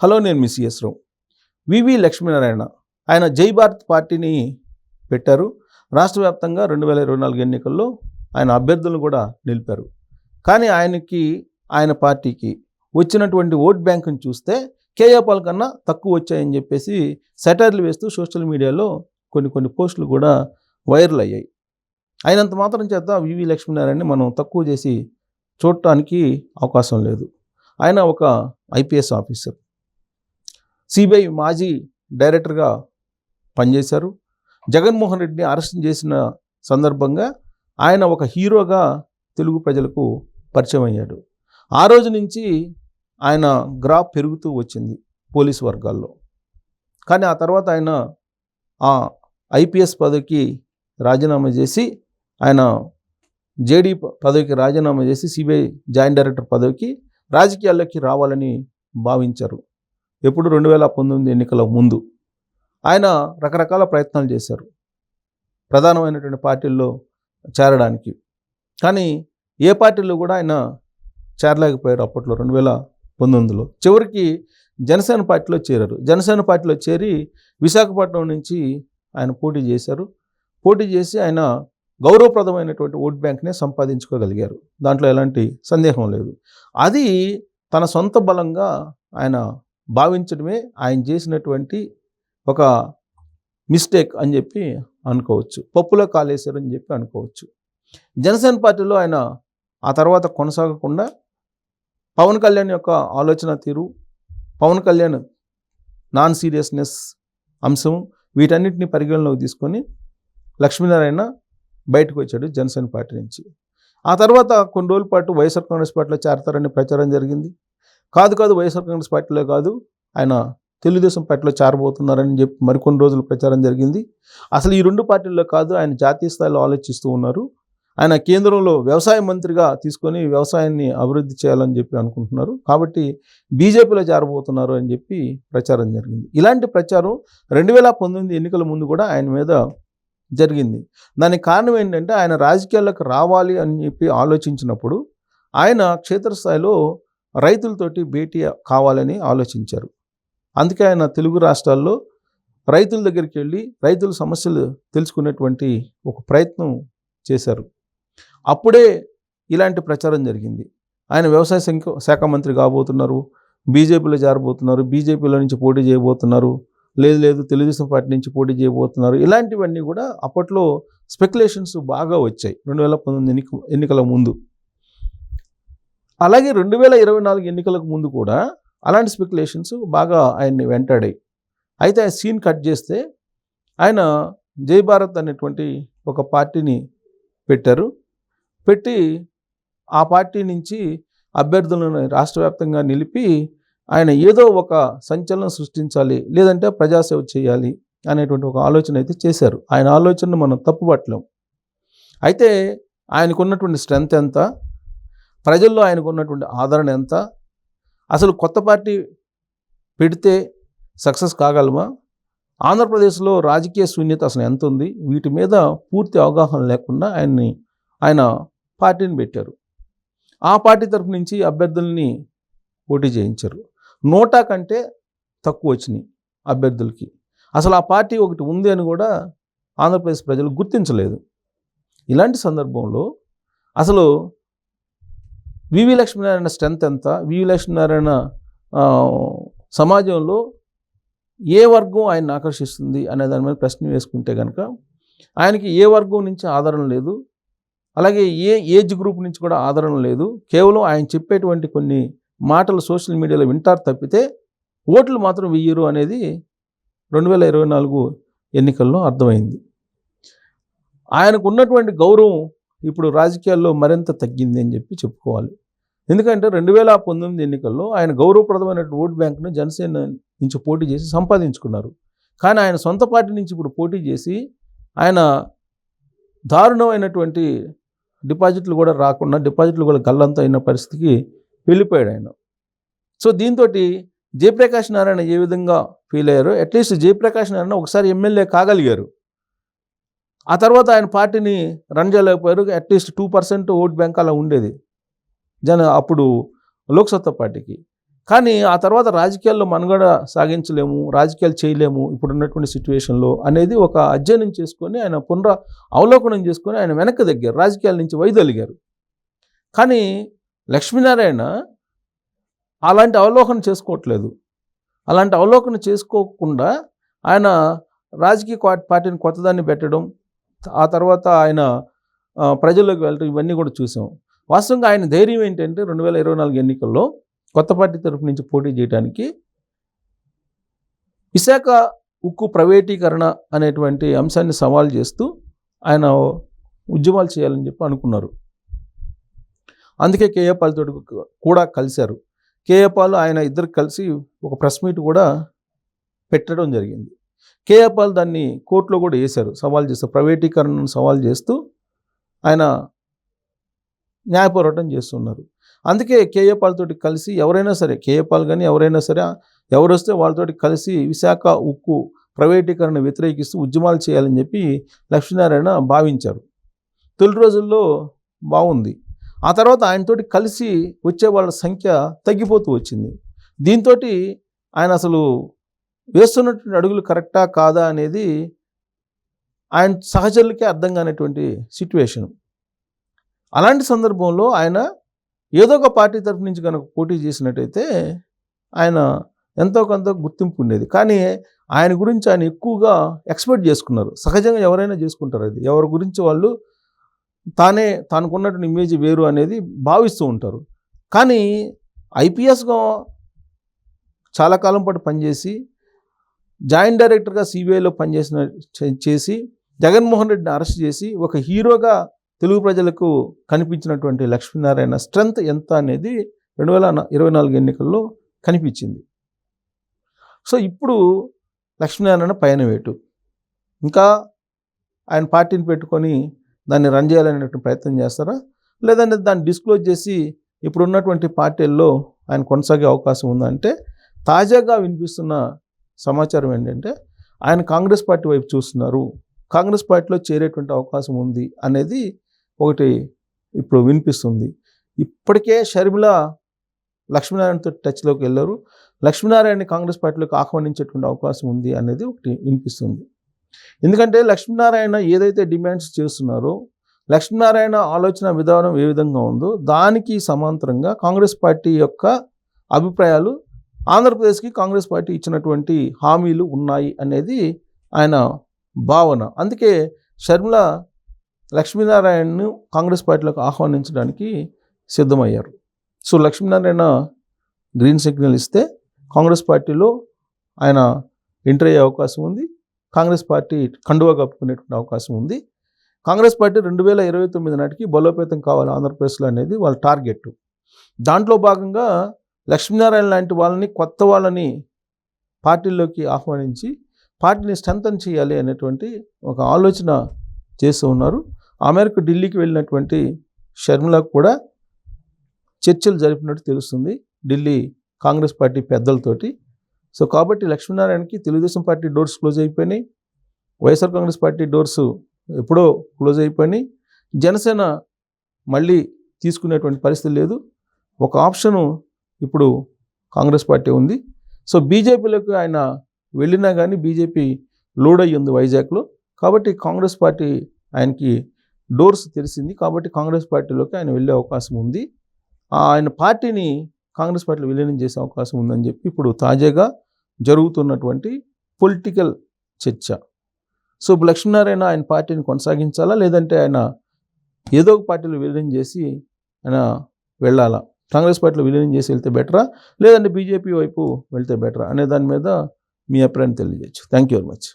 Hello, నేను మీ CS రావు. వివి లక్ష్మీనారాయణ ఆయన జై భారత్ పార్టీని పెట్టారు. రాష్ట్ర వ్యాప్తంగా 2024 ఎన్నికల్లో ఆయన అభ్యర్థులను కూడా నిలిపారు. కానీ ఆయన పార్టీకి వచ్చినటువంటి ఓట్ బ్యాంకుని చూస్తే కేఏ పాల్ కన్నా తక్కువ వచ్చాయని చెప్పేసి సెటైర్లు వేస్తూ సోషల్ మీడియాలో కొన్ని పోస్టులు కూడా వైరల్ అయ్యాయి. అయినంత మాత్రం చేత వివి లక్ష్మీనారాయణని మనం తక్కువ చేసి చూడటానికి అవకాశం లేదు. ఆయన ఒక ఐపీఎస్ ఆఫీసర్, సిబిఐ మాజీ డైరెక్టర్గా పనిచేశారు. జగన్మోహన్ రెడ్డిని అరెస్ట్ చేసిన సందర్భంగా ఆయన ఒక హీరోగా తెలుగు ప్రజలకు పరిచయం అయ్యాడు. ఆ రోజు నుంచి ఆయన గ్రాఫ్ పెరుగుతూ వచ్చింది పోలీసు వర్గాల్లో. కానీ ఆ తర్వాత ఆయన ఆ ఐపీఎస్ పదవికి రాజీనామా చేసి ఆయన జేడీ పదవికి రాజీనామా చేసి సిబిఐ జాయింట్ డైరెక్టర్ పదవికి రాజకీయాల్లోకి రావాలని భావించారు. ఎప్పుడు 2019 ఎన్నికల ముందు ఆయన రకరకాల ప్రయత్నాలు చేశారు ప్రధానమైనటువంటి పార్టీల్లో చేరడానికి. కానీ ఏ పార్టీల్లో కూడా ఆయన చేరలేకపోయారు. అప్పట్లో 2019లో చివరికి జనసేన పార్టీలో చేరారు. జనసేన పార్టీలో చేరి విశాఖపట్నం నుంచి ఆయన పోటీ చేశారు. పోటీ చేసి ఆయన గౌరవప్రదమైనటువంటి ఓట్ బ్యాంక్నే సంపాదించుకోగలిగారు. దాంట్లో ఎలాంటి సందేహం లేదు. అది తన సొంత బలంగా ఆయన భావించడమే ఆయన చేసినటువంటి ఒక మిస్టేక్ అని చెప్పి అనుకోవచ్చు. పప్పులో కాలేశారని చెప్పి అనుకోవచ్చు. జనసేన పార్టీలో ఆయన ఆ తర్వాత కొనసాగకుండా పవన్ కళ్యాణ్ యొక్క ఆలోచన తీరు, పవన్ కళ్యాణ్ నాన్ సీరియస్నెస్ అంశం, వీటన్నిటిని పరిగణలోకి తీసుకొని లక్ష్మీనారాయణ బయటకు వచ్చాడు జనసేన పార్టీ నుంచి. ఆ తర్వాత కొన్ని రోజుల పాటు వైఎస్ఆర్ కాంగ్రెస్ పార్టీలో చేరతారని ప్రచారం జరిగింది. కాదు వైఎస్ఆర్ కాంగ్రెస్ పార్టీలో కాదు, ఆయన తెలుగుదేశం పార్టీలో చేరబోతున్నారని చెప్పి మరికొన్ని రోజులు ప్రచారం జరిగింది. అసలు ఈ రెండు పార్టీల్లో కాదు, ఆయన జాతీయ స్థాయిలో ఆలోచిస్తూ ఉన్నారు. ఆయన కేంద్రంలో వ్యవసాయ మంత్రిగా తీసుకొని వ్యవసాయాన్ని అభివృద్ధి చేయాలని చెప్పి అనుకుంటున్నారు. కాబట్టి బీజేపీలో చేరబోతున్నారు అని చెప్పి ప్రచారం జరిగింది. ఇలాంటి ప్రచారం 2019 ఎన్నికల ముందు కూడా ఆయన మీద జరిగింది. దానికి కారణం ఏంటంటే ఆయన రాజకీయాల్లోకి రావాలి అని చెప్పి ఆలోచించినప్పుడు ఆయన క్షేత్రస్థాయిలో రైతులతోటి భేటీ కావాలని ఆలోచించారు. అందుకే ఆయన తెలుగు రాష్ట్రాల్లో రైతుల దగ్గరికి వెళ్ళి రైతుల సమస్యలు తెలుసుకునేటువంటి ఒక ప్రయత్నం చేశారు. అప్పుడే ఇలాంటి ప్రచారం జరిగింది. ఆయన వ్యవసాయ శాఖ మంత్రి కాబోతున్నారు, బీజేపీలో చేరబోతున్నారు, బీజేపీలో నుంచి పోటీ చేయబోతున్నారు, లేదు తెలుగుదేశం పార్టీ నుంచి పోటీ చేయబోతున్నారు. ఇలాంటివన్నీ కూడా అప్పట్లో స్పెక్యులేషన్స్ బాగా వచ్చాయి 2019 ఎన్నికల ముందు. అలాగే 2024 ఎన్నికలకు ముందు కూడా అలాంటి స్పెక్యులేషన్స్ బాగా ఆయన్ని వెంటాడాయి. అయితే ఆ సీన్ కట్ చేస్తే ఆయన జై భారత్ అనేటువంటి ఒక పార్టీని పెట్టారు. పెట్టి ఆ పార్టీ నుంచి అభ్యర్థులను రాష్ట్ర వ్యాప్తంగా నిలిపి ఆయన ఏదో ఒక సంచలనం సృష్టించాలి, లేదంటే ప్రజాసేవ చేయాలి అనేటువంటి ఒక ఆలోచన అయితే చేశారు. ఆయన ఆలోచనను మనం తప్పుపట్టలేం. అయితే ఆయనకున్నటువంటి స్ట్రెంత్ ఎంత, ప్రజల్లో ఆయనకు ఉన్నటువంటి ఆదరణ ఎంత, అసలు కొత్త పార్టీ పెడితే సక్సెస్ కాగలమా, ఆంధ్రప్రదేశ్లో రాజకీయ శూన్యత అసలు ఎంత ఉంది, వీటి మీద పూర్తి అవగాహన లేకుండా ఆయన పార్టీని పెట్టారు. ఆ పార్టీ తరఫు నుంచి అభ్యర్థుల్ని పోటీ చేయించారు. 100 కంటే తక్కువ వచ్చినాయి అభ్యర్థులకి. అసలు ఆ పార్టీ ఒకటి ఉంది అని కూడా ఆంధ్రప్రదేశ్ ప్రజలు గుర్తించలేదు. ఇలాంటి సందర్భంలో అసలు వివి లక్ష్మీనారాయణ స్ట్రెంత్ ఎంత, వివి లక్ష్మీనారాయణ సమాజంలో ఏ వర్గం ఆయన ఆకర్షిస్తుంది అనే దాని మీద ప్రశ్న వేసుకుంటే కనుక ఆయనకి ఏ వర్గం నుంచి ఆదరణ లేదు, అలాగే ఏ ఏజ్ గ్రూప్ నుంచి కూడా ఆదరణ లేదు. కేవలం ఆయన చెప్పేటువంటి కొన్ని మాటలు సోషల్ మీడియాలో వింటారు తప్పితే ఓట్లు మాత్రం వెయ్యరు అనేది 2024 ఎన్నికల్లో అర్థమైంది. ఆయనకు ఉన్నటువంటి గౌరవం ఇప్పుడు రాజకీయాల్లో మరింత తగ్గింది అని చెప్పి చెప్పుకోవాలి. ఎందుకంటే 2019 ఎన్నికల్లో ఆయన గౌరవప్రదమైన ఓట్ బ్యాంక్ను జనసేన నుంచి పోటీ చేసి సంపాదించుకున్నారు. కానీ ఆయన సొంత పార్టీ నుంచి ఇప్పుడు పోటీ చేసి ఆయన దారుణమైనటువంటి డిపాజిట్లు కూడా రాకుండా, డిపాజిట్లు కూడా గల్లంతా అయిన పరిస్థితికి వెళ్ళిపోయాడు ఆయన. సో దీంతో జయప్రకాష్ నారాయణ ఏ విధంగా ఫీల్ అయ్యారో, అట్లీస్ట్ జయప్రకాష్ నారాయణ ఒకసారి ఎమ్మెల్యే కాగలిగారు. ఆ తర్వాత ఆయన పార్టీని రన్ చేయలేకపోయారు. అట్లీస్ట్ 2% ఓట్ బ్యాంక్ అలా ఉండేది అప్పుడు లోక్సత్తా పార్టీకి. కానీ ఆ తర్వాత రాజకీయాల్లో మనుగడ సాగించలేము, రాజకీయాలు చేయలేము ఇప్పుడున్నటువంటి సిచ్యువేషన్లో అనేది ఒక అధ్యయనం చేసుకొని ఆయన అవలోకనం చేసుకొని ఆయన వెనక్కి తగ్గారు, రాజకీయాల నుంచి వైదొలిగారు. కానీ లక్ష్మీనారాయణ అలాంటి అవలోకనం చేసుకోవట్లేదు. అలాంటి అవలోకన చేసుకోకుండా ఆయన రాజకీయ పార్టీని కొత్తదాన్ని పెట్టడం, ఆ తర్వాత ఆయన ప్రజల్లోకి వెళ్ళడం, ఇవన్నీ కూడా చూసాం. వాస్తవంగా ఆయన ధైర్యం ఏంటంటే 2024 ఎన్నికల్లో కొత్త పార్టీ తరఫు నుంచి పోటీ చేయడానికి విశాఖ ఉక్కు ప్రైవేటీకరణ అనేటువంటి అంశాన్ని సవాల్ చేస్తూ ఆయన ఉద్యమాలు చేయాలని చెప్పి అనుకున్నారు. అందుకే కేఏ పాల్ తోటి కూడా కలిశారు. కేఏ పాల్ ఆయన ఇద్దరు కలిసి ఒక ప్రెస్ మీట్ కూడా పెట్టడం జరిగింది. కేఏ పాల్ దాన్ని కోర్టులో కూడా వేశారు, సవాల్ చేస్తారు, ప్రైవేటీకరణను సవాల్ చేస్తూ ఆయన న్యాయ పోరాటం చేస్తున్నారు. అందుకే కేఏ పాల్ తోటి కలిసి ఎవరైనా సరే, కేఏ పాల్ కానీ ఎవరైనా సరే, ఎవరు వస్తే వాళ్ళతోటి కలిసి విశాఖ ఉక్కు ప్రైవేటీకరణ వ్యతిరేకిస్తూ ఉద్యమాలు చేయాలని చెప్పి లక్ష్మీనారాయణ భావించారు. తొలి రోజుల్లో బాగుంది. ఆ తర్వాత ఆయనతోటి కలిసి వచ్చే వాళ్ళ సంఖ్య తగ్గిపోతూ వచ్చింది. దీంతో ఆయన అసలు వేస్తున్నటువంటి అడుగులు కరెక్టా కాదా అనేది ఆయన సహచరులకే అర్థం కానటువంటి సిట్యువేషన్. అలాంటి సందర్భంలో ఆయన ఏదో ఒక పార్టీ తరఫు నుంచి కనుక పోటీ చేసినట్టయితే ఆయన ఎంతో కొంత గుర్తింపు ఉండేది. కానీ ఆయన గురించి ఆయన ఎక్కువగా ఎక్స్పెక్ట్ చేసుకున్నారు. సహజంగా ఎవరైనా చేసుకుంటారు, అది ఎవరి గురించి వాళ్ళు తనకున్నటువంటి ఇమేజ్ వేరు అనేది భావిస్తూ ఉంటారు. కానీ ఐపీఎస్గా చాలా కాలం పాటు పనిచేసి జాయింట్ డైరెక్టర్గా సిబిఐలో చేసి జగన్మోహన్ రెడ్డిని అరెస్ట్ చేసి ఒక హీరోగా తెలుగు ప్రజలకు కనిపించినటువంటి లక్ష్మీనారాయణ స్ట్రెంగ్త్ ఎంత అనేది 2024 ఎన్నికల్లో కనిపించింది. సో ఇప్పుడు లక్ష్మీనారాయణ పైన వేటు, ఇంకా ఆయన పార్టీని పెట్టుకొని దాన్ని రన్ చేయాలనేటువంటి ప్రయత్నం చేస్తారా, లేదంటే దాన్ని డిస్క్లోజ్ చేసి ఇప్పుడున్నటువంటి పార్టీల్లో ఆయన కొనసాగే అవకాశం ఉందంటే, తాజాగా వినిపిస్తున్న సమాచారం ఏంటంటే ఆయన కాంగ్రెస్ పార్టీ వైపు చూస్తున్నారు, కాంగ్రెస్ పార్టీలో చేరేటువంటి అవకాశం ఉంది అనేది ఒకటి ఇప్పుడు వినిపిస్తుంది. ఇప్పటికే షర్మిల లక్ష్మీనారాయణతో టచ్లోకి వెళ్ళారు, లక్ష్మీనారాయణని కాంగ్రెస్ పార్టీలోకి ఆహ్వానించేటువంటి అవకాశం ఉంది అనేది ఒకటి వినిపిస్తుంది. ఎందుకంటే లక్ష్మీనారాయణ ఏదైతే డిమాండ్స్ చేస్తున్నారో, లక్ష్మీనారాయణ ఆలోచన విధానం ఏ విధంగా ఉందో దానికి సమాంతరంగా కాంగ్రెస్ పార్టీ యొక్క అభిప్రాయాలు, ఆంధ్రప్రదేశ్కి కాంగ్రెస్ పార్టీ ఇచ్చినటువంటి హామీలు ఉన్నాయి అనేది ఆయన భావన. అందుకే షర్మిల లక్ష్మీనారాయణను కాంగ్రెస్ పార్టీలోకి ఆహ్వానించడానికి సిద్ధమయ్యారు. సో లక్ష్మీనారాయణ గ్రీన్ సిగ్నల్ ఇస్తే కాంగ్రెస్ పార్టీలో ఆయన ఎంటర్ అయ్యే అవకాశం ఉంది, కాంగ్రెస్ పార్టీ కండువా కప్పుకునేటువంటి అవకాశం ఉంది. కాంగ్రెస్ పార్టీ 2029 నాటికి బలోపేతం కావాలి ఆంధ్రప్రదేశ్లో అనేది వాళ్ళ టార్గెట్. దాంట్లో భాగంగా లక్ష్మీనారాయణ లాంటి వాళ్ళని, కొత్త వాళ్ళని పార్టీల్లోకి ఆహ్వానించి పార్టీని స్ట్రెంథన్ చేయాలి అనేటువంటి ఒక ఆలోచన చేస్తూ ఉన్నారు. ఆ మేరకు ఢిల్లీకి వెళ్ళినటువంటి షర్మిలకు కూడా చర్చలు జరిపినట్టు తెలుస్తుంది ఢిల్లీ కాంగ్రెస్ పార్టీ పెద్దలతోటి. సో కాబట్టి లక్ష్మీనారాయణకి తెలుగుదేశం పార్టీ డోర్స్ క్లోజ్ అయిపోయినాయి, వైఎస్ఆర్ కాంగ్రెస్ పార్టీ డోర్స్ ఎప్పుడో క్లోజ్ అయిపోయినాయి, జనసేన మళ్ళీ తీసుకునేటువంటి పరిస్థితి లేదు. ఒక ఆప్షను ఇప్పుడు కాంగ్రెస్ పార్టీ ఉంది. సో బీజేపీలోకి ఆయన వెళ్ళినా కానీ బీజేపీ లోడ్ అయ్యి ఉంది వైజాగ్లో. కాబట్టి కాంగ్రెస్ పార్టీ ఆయనకి డోర్స్ తెరిచింది. కాబట్టి కాంగ్రెస్ పార్టీలోకి ఆయన వెళ్ళే అవకాశం ఉంది. ఆయన పార్టీని కాంగ్రెస్ పార్టీలో విలీనం చేసే అవకాశం ఉందని చెప్పి ఇప్పుడు తాజాగా జరుగుతున్నటువంటి పొలిటికల్ చర్చ. సో లక్ష్మీనారాయణ ఆయన పార్టీని కొనసాగించాలా, లేదంటే ఆయన ఏదో ఒక పార్టీలో విలీనం చేసి ఆయన వెళ్ళాలా, కాంగ్రెస్ పార్టీలో విలీనం చేసి వెళ్తే బెటరా, లేదంటే బీజేపీ వైపు వెళ్తే బెటరా అనే దాని మీద మీ అభిప్రాయం తెలియజేయచ్చు. Thank you very much.